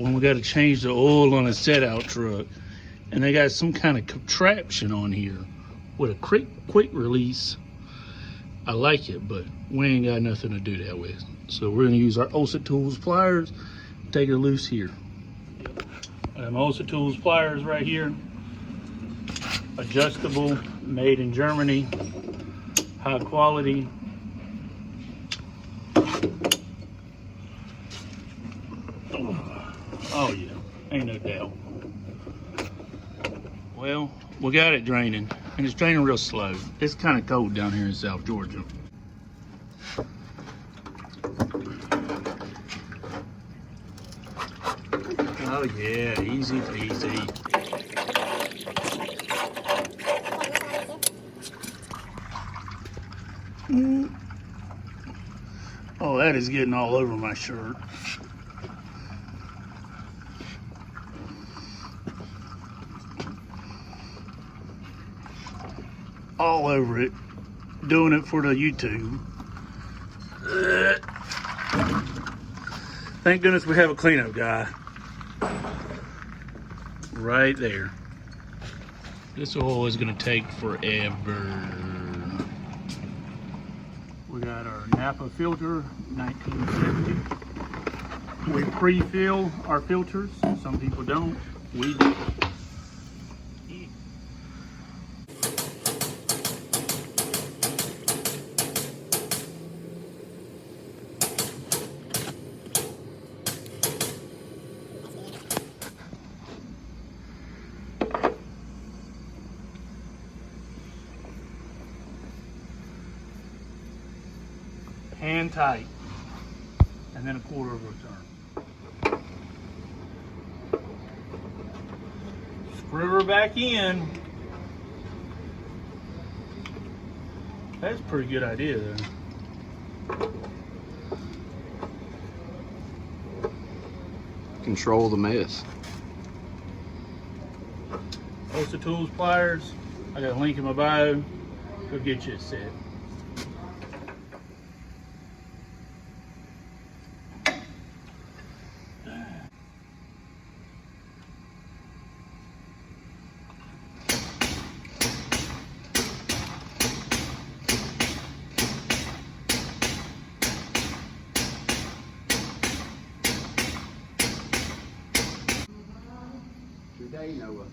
when we got to change the oil on a set-out truck. And they got some kind of contraption on here with a quick release. I like it, but we ain't got nothing to do that with. So we're gonna use our Osa Tools pliers, take it loose here. I have my Osa Tools pliers right here. Adjustable, made in Germany, high quality. Oh yeah, ain't no doubt. Well, we got it draining, and it's draining real slow. It's kind of cold down here in South Georgia. Oh yeah, easy peasy. Oh, that is getting all over my shirt. All over it, doing it for the YouTube. Thank goodness we have a cleanup guy right there. This oil is gonna take forever. We got our Napa filter, 1970. We pre-fill our filters. Some people don't, we do. Hand tight, and then a quarter of a turn. Screw her back in. That's a pretty good idea though. Control the mess. Osa Tools pliers. I got a link in my bio. Go get you a set. Today, Noah.